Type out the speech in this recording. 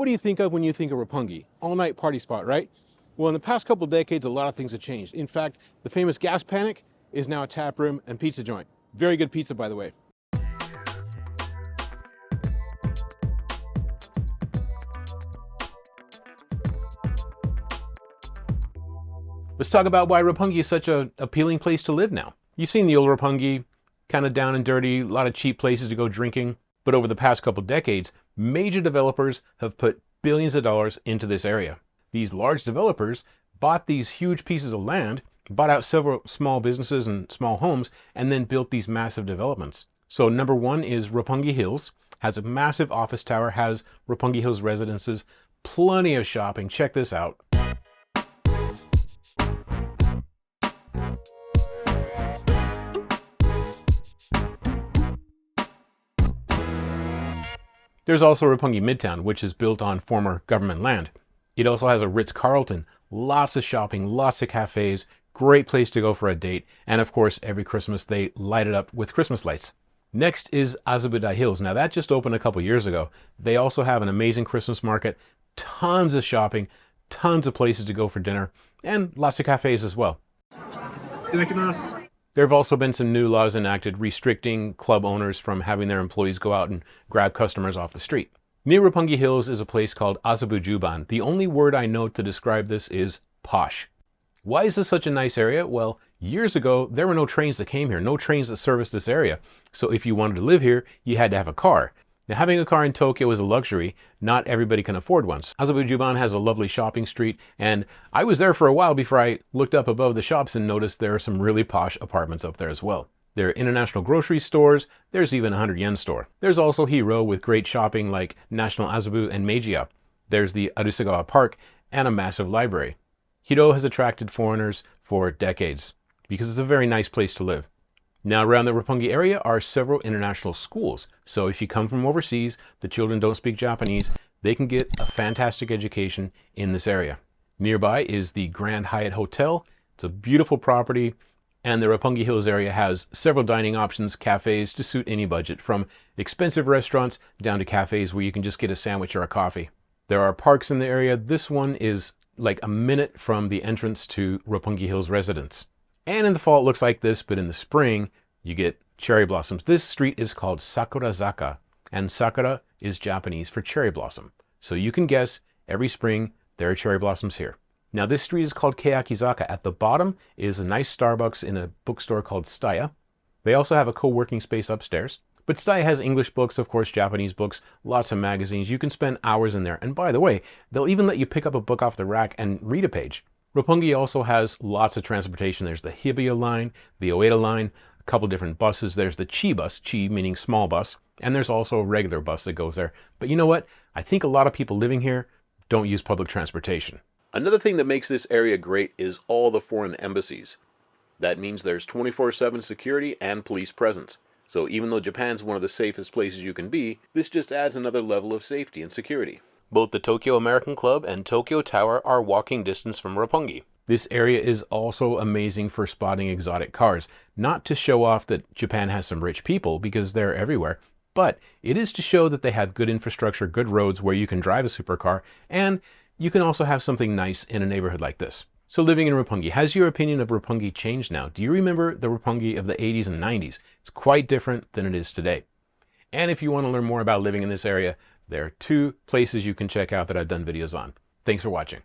What do you think of when you think of Roppongi? All-night party spot, right? Well, in the past couple of decades, a lot of things have changed. In fact, the famous gas panic is now a tap room and pizza joint. Very good pizza, by the way. Let's talk about why Roppongi is such an appealing place to live now. You've seen the old Roppongi, kind of down and dirty, a lot of cheap places to go drinking. But over the past couple decades, major developers have put billions of dollars into this area. These large developers bought these huge pieces of land, bought out several small businesses and small homes, and then built these massive developments. So number one is Roppongi Hills, has a massive office tower, has Roppongi Hills residences, plenty of shopping. Check this out. There's also Roppongi Midtown, which is built on former government land. It also has a Ritz-Carlton, lots of shopping, lots of cafes, great place to go for a date, and of course, every Christmas they light it up with Christmas lights. Next is Azabudai Hills. Now that just opened a couple years ago. They also have an amazing Christmas market, tons of shopping, tons of places to go for dinner, and lots of cafes as well. There have also been some new laws enacted restricting club owners from having their employees go out and grab customers off the street. Near Roppongi Hills is a place called Azabujuban. The only word I know to describe this is posh. Why is this such a nice area? Well, years ago, there were no trains that came here, no trains that serviced this area. So if you wanted to live here, you had to have a car. Now, having a car in Tokyo is a luxury. Not everybody can afford one. Azabujuban has a lovely shopping street, and I was there for a while before I looked up above the shops and noticed there are some really posh apartments up there as well. There are international grocery stores. There's even a 100-yen store. There's also Hiro with great shopping like National Azabu and Meijiya. There's the Arisugawa Park and a massive library. Hiro has attracted foreigners for decades because it's a very nice place to live. Now around the Roppongi area are several international schools. So if you come from overseas, the children don't speak Japanese, they can get a fantastic education in this area. Nearby is the Grand Hyatt Hotel. It's a beautiful property, and the Roppongi Hills area has several dining options, cafes to suit any budget, from expensive restaurants down to cafes where you can just get a sandwich or a coffee. There are parks in the area. This one is like a minute from the entrance to Roppongi Hills residence. And in the fall it looks like this, but in the spring you get cherry blossoms. This street is called Sakurazaka, and Sakura is Japanese for cherry blossom. So you can guess, every spring there are cherry blossoms here. Now this street is called Keakizaka. At the bottom is a nice Starbucks in a bookstore called Tsutaya. They also have a co-working space upstairs. But Tsutaya has English books, of course, Japanese books, lots of magazines. You can spend hours in there. And by the way, they'll even let you pick up a book off the rack and read a page. Roppongi also has lots of transportation. There's the Hibiya line, the Oeda line, a couple different buses. There's the Chi bus, Chi meaning small bus, and there's also a regular bus that goes there. But you know what? I think a lot of people living here don't use public transportation. Another thing that makes this area great is all the foreign embassies. That means there's 24/7 security and police presence. So even though Japan's one of the safest places you can be, this just adds another level of safety and security. Both the Tokyo American Club and Tokyo Tower are walking distance from Roppongi. This area is also amazing for spotting exotic cars. Not to show off that Japan has some rich people, because they're everywhere, but it is to show that they have good infrastructure, good roads where you can drive a supercar, and you can also have something nice in a neighborhood like this. So living in Roppongi, has your opinion of Roppongi changed now? Do you remember the Roppongi of the 80s and 90s? It's quite different than it is today. And if you want to learn more about living in this area, there are 2 places you can check out that I've done videos on. Thanks for watching.